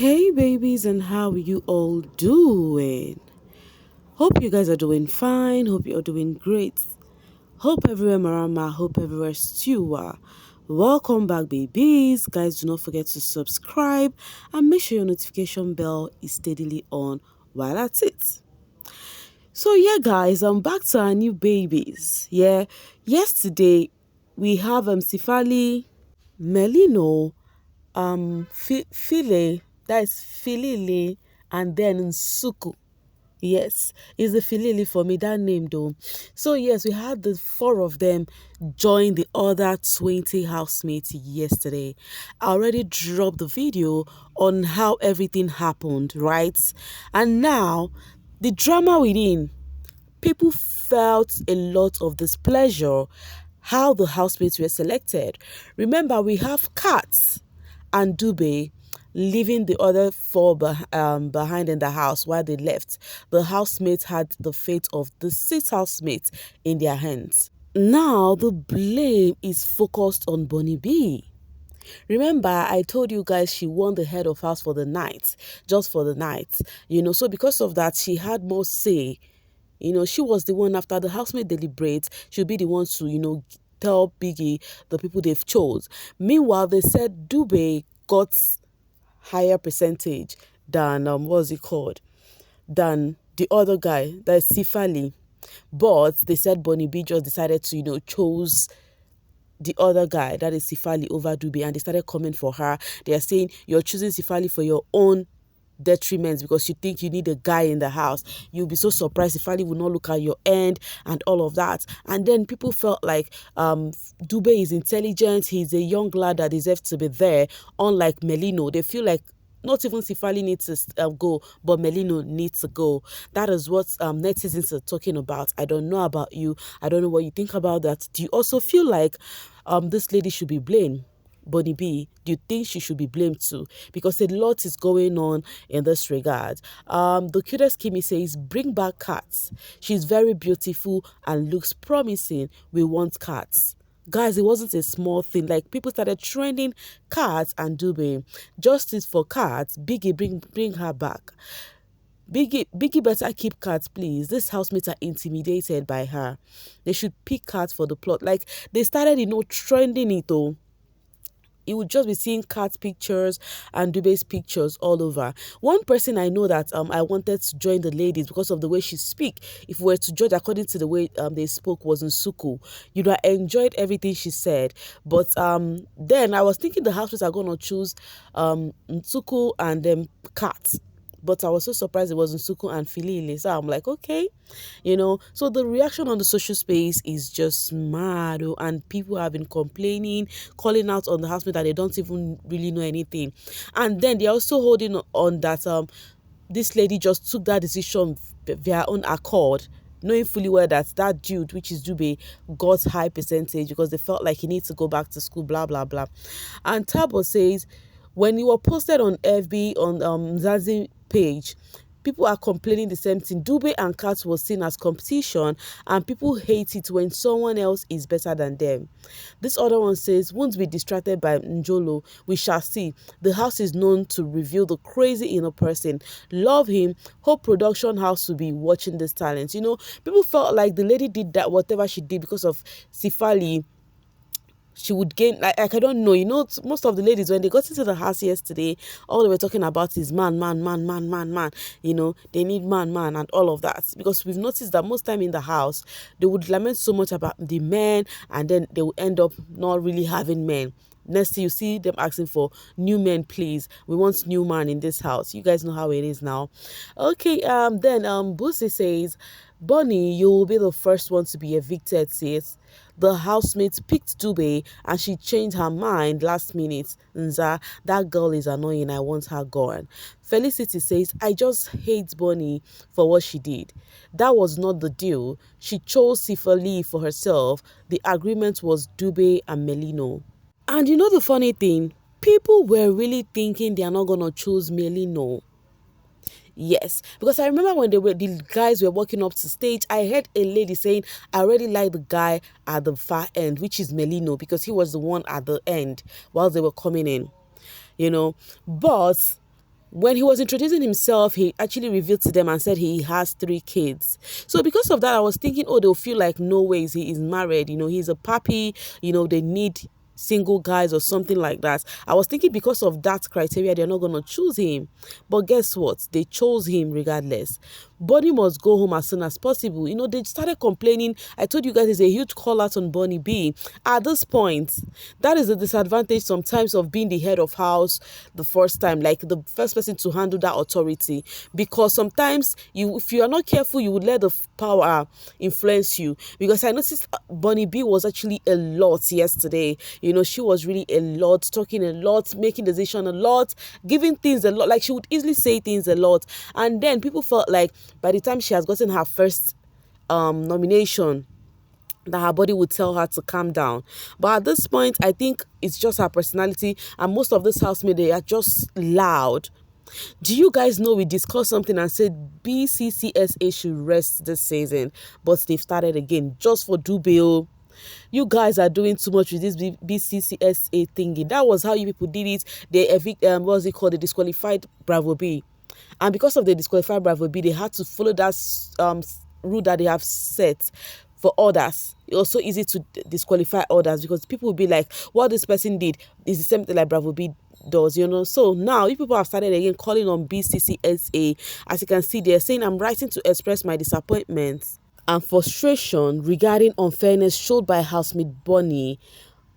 Hey babies, and how are you all doing? Hope you guys are doing fine. Hope you're doing great. Hope everywhere Marama, hope everywhere Stewa. Welcome back, babies. Guys, do not forget to subscribe and make sure your notification bell is steadily on while at it. So yeah, guys, I'm back to our new babies. Yeah, yesterday we have Sifali, Melino, File, that is Filili, and then Nsuku. Yes, it's the Filili for me, that name though. So yes, we had the four of them join the other 20 housemates yesterday. I already dropped the video on how everything happened, right? And now, the drama within, people felt a lot of displeasure how the housemates were selected. Remember, we have Kat and Dube leaving the other four behind in the house. While they left, the housemates had the fate of the six housemates in their hands. Now the blame is focused on Bonny B. Remember, I told you guys she won the head of house for the night, just for the night. So because of that, she had more say. She was the one, after the housemate deliberates, she'll be the one to, tell Biggie the people they've chose. Meanwhile, they said Dube got higher percentage than, what's it called? Than the other guy, that's Sifali. But they said Bonny B just decided to, chose the other guy, that is Sifali, over Dube, and they started coming for her. They are saying you're choosing Sifali for your own detriment because you think you need a guy in the house. You'll be so surprised if Ali will not look at your end and all of that. And then people felt like Dube is intelligent, he's a young lad that deserves to be there, unlike Melino. They feel like not even Sifali needs to go, but Melino needs to go. That is what netizens are talking about. I don't know about you. I don't know what you think about that. Do you also feel like this lady should be blamed? Bonny B, do you think she should be blamed too? Because a lot is going on in this regard. The cutest Kimi says, bring back cats. She's very beautiful and looks promising. We want cats. Guys, it wasn't a small thing. Like, people started trending cats and Dube. Justice for cats. Biggie, bring her back. Biggie better keep cats, please. These housemates are intimidated by her. They should pick cats for the plot. Like, they started, trending it though. You would just be seeing Kat's pictures and Dube's pictures all over. One person I know that I wanted to join the ladies because of the way she speak. If we were to judge according to the way they spoke, was Nsuku. I enjoyed everything she said. But then I was thinking the housemates are gonna choose Nsuku and Kat. But I was so surprised it was Nsuku and Filili. So I'm like, okay, So the reaction on the social space is just mad. And people have been complaining, calling out on the housemate that they don't even really know anything. And then they're also holding on that this lady just took that decision via her own accord, knowing fully well that dude, which is Dube, got high percentage because they felt like he needs to go back to school, blah, blah, blah. And Tabo says, when you were posted on FB, on Mzansi page, people are complaining the same thing. Dube and Kat was seen as competition, and people hate it when someone else is better than them. This other one says, won't be distracted by Njolo. We shall see. The house is known to reveal the crazy inner person. Love him. Hope production house will be watching this talent. People felt like the lady did that, whatever she did, because of Sifali. She would gain, like I don't know, most of the ladies, when they got into the house yesterday, all they were talking about is man. They need man, and all of that. Because we've noticed that most time in the house, they would lament so much about the men, and then they will end up not really having men. Next thing you see them asking for new men, please. We want new man in this house. You guys know how it is now. Okay, then Busi says, Bonny, you will be the first one to be evicted, sis. The housemates picked Dube and she changed her mind last minute. Nza, that girl is annoying. I want her gone. Felicity says, I just hate Bonny for what she did. That was not the deal. She chose Sifali for herself. The agreement was Dube and Melino. And the funny thing? People were really thinking they are not going to choose Melino. Yes, because I remember when the guys were walking up to stage, I heard a lady saying, I already like the guy at the far end, which is Melino, because he was the one at the end while they were coming in, But When he was introducing himself, he actually revealed to them and said he has 3 kids. So because of that, I was thinking, oh, they'll feel like no ways he is married. He's a puppy. They need single guys or something like that. I was thinking because of that criteria, they're not going to choose him. But guess what? They chose him regardless. Bonny must go home as soon as possible. They started complaining. I told you guys it's a huge call out on Bonny B. At this point, that is the disadvantage sometimes of being the head of house the first time, like the first person to handle that authority. Because sometimes if you are not careful, you would let the power influence you. Because I noticed Bonny B was actually a lot yesterday. She was really a lot, talking a lot, making decisions a lot, giving things a lot. Like she would easily say things a lot. And then people felt like by the time she has gotten her first nomination, that her body would tell her to calm down. But at this point, I think it's just her personality, and most of this housemates, they are just loud. Do you guys know we discussed something and said BCCSA should rest this season, but they've started again just for Dube? You guys are doing too much with this BCCSA thingy. That was how you people did it. They what's it called? They disqualified Bravo B. And because of the disqualified Bravo B, they had to follow that rule that they have set for others. It's also easy to disqualify others because people will be like, what this person did is the same thing like Bravo B does, So now, if people have started again calling on BCCSA, as you can see, they're saying, I'm writing to express my disappointment and frustration regarding unfairness showed by housemate Bonni.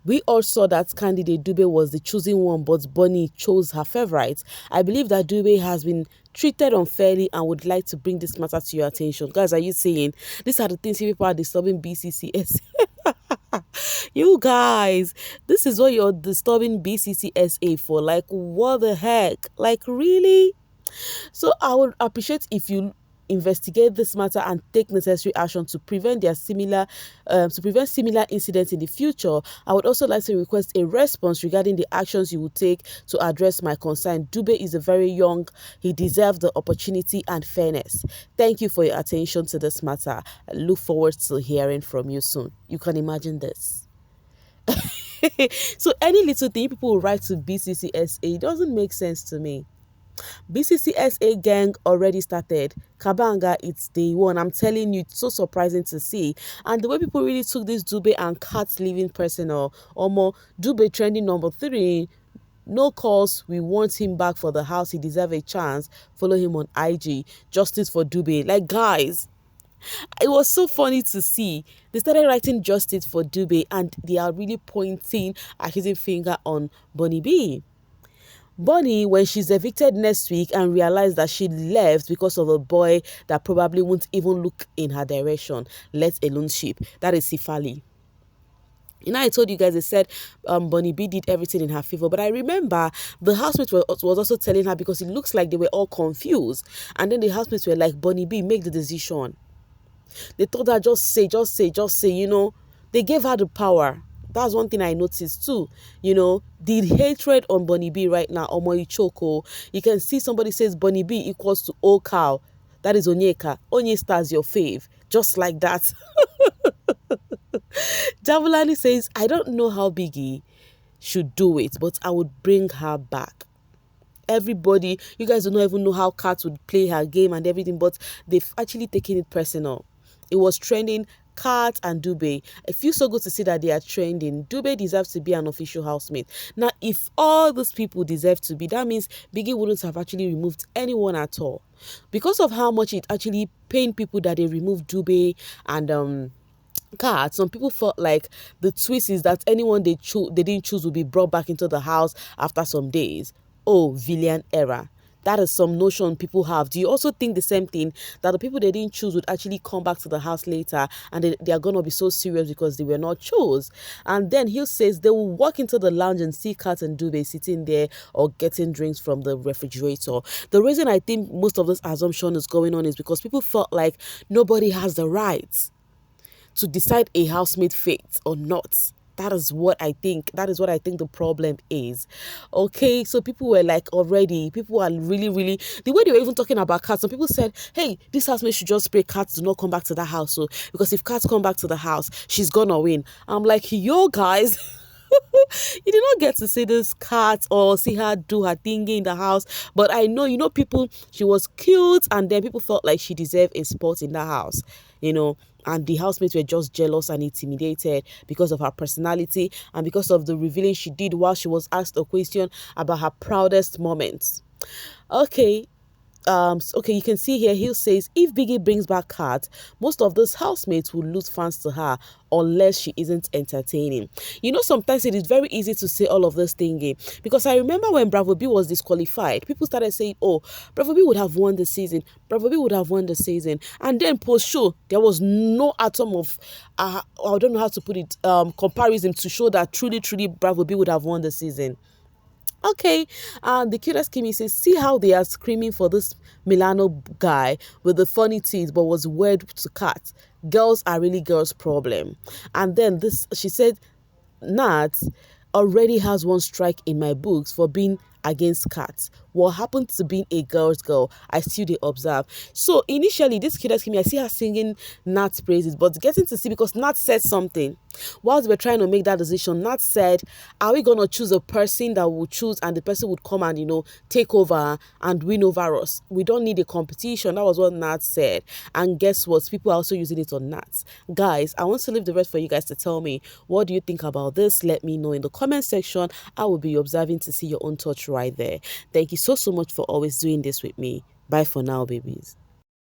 We all saw that candidate Dube was the chosen one, but Bonni chose her favorite. I believe that Dube has been treated unfairly and would like to bring this matter to your attention. Guys, are you saying these are the things people are disturbing BCCS? You guys, this is what you're disturbing BCCSA for? Like, what the heck? Like, really? So I would appreciate if you investigate this matter and take necessary action to prevent similar incidents in the future. I would also like to request a response regarding the actions you would take to address my concern. Dube is a very young. He deserves the opportunity and fairness. Thank you for your attention to this matter. I look forward to hearing from you soon. You can imagine this. So any little thing people will write to BCCSA, it doesn't make sense to me. BCCSA gang already started. Kabanga, it's day one. I'm telling you, it's so surprising to see. And the way people really took this Dube and Cat living personal. Omo, Dube trending number 3. No calls. We want him back for the house. He deserves a chance. Follow him on IG. Justice for Dube. Like, guys, it was so funny to see. They started writing justice for Dube and they are really pointing, accusing finger on Bonny B. Bonni, when she's evicted next week and realized that she left because of a boy that probably won't even look in her direction, let alone sheep. That is Sifali. I told you guys, they said Bonny B did everything in her favor. But I remember the housemates was also telling her, because it looks like they were all confused. And then the housemates were like, Bonny B, make the decision. They told her, just say. They gave her the power. That's one thing I noticed too. The hatred on Bonny B right now, Omo Ichoko. You can see somebody says Bonny B equals to old cow. That is Onyeka. Onye stars your fave. Just like that. Javulani says, I don't know how Biggie should do it, but I would bring her back. Everybody, you guys don't even know how Kat would play her game and everything, but they've actually taken it personal. It was trending. Kat and Dube. It feels so good to see that they are trending. Dube deserves to be an official housemate. Now, if all these people deserve to be, that means Biggie wouldn't have actually removed anyone at all. Because of how much it actually pained people that they removed Dube and Kat, some people felt like the twist is that anyone they didn't choose will be brought back into the house after some days. Oh, villain era. That is some notion people have. Do you also think the same thing, that the people they didn't choose would actually come back to the house later and they are going to be so serious because they were not chose? And then Hill says they will walk into the lounge and see Kat and Dube sitting there or getting drinks from the refrigerator. The reason I think most of this assumption is going on is because people felt like nobody has the right to decide a housemate fate or not. That is what I think. That is what I think the problem is. Okay, so people were like people are really, really, the way they were even talking about cats, some people said, hey, this housemate should just pray cats do not come back to the house. So, because if cats come back to the house, she's gonna win. I'm like, yo, guys. You did not get to see this cat or see her do her thingy in the house. But I know, people, she was cute, and then people felt like she deserved a spot in the house, and the housemates were just jealous and intimidated because of her personality and because of the revealing she did while she was asked a question about her proudest moments. Okay, okay, you can see here, Hill says if Biggie brings back Kat, most of those housemates will lose fans to her unless she isn't entertaining. Sometimes it is very easy to say all of this thingy, because I remember when Bravo B was disqualified, people started saying, oh, Bravo B would have won the season, Bravo B would have won the season, and then post show there was no atom of I don't know how to put it, comparison to show that truly Bravo B would have won the season. Okay, the cutest Kimmy says, see how they are screaming for this Milano guy with the funny teeth but was weird to cat. Girls are really girls' problem. And then she said, Nat already has one strike in my books for being against cats. What happened to being a girl's girl, I still dey observe. So initially, this kid asked me, I see her singing Nat's praises, but getting to see, because Nat said something. Whilst we're trying to make that decision, Nat said, are we going to choose a person that will choose and the person would come and, take over and win over us? We don't need a competition. That was what Nat said. And guess what? People are also using it on Nats. Guys, I want to leave the rest for you guys to tell me, what do you think about this? Let me know in the comment section. I will be observing to see your own thoughts right there. Thank you so much for always doing this with me. Bye for now, babies.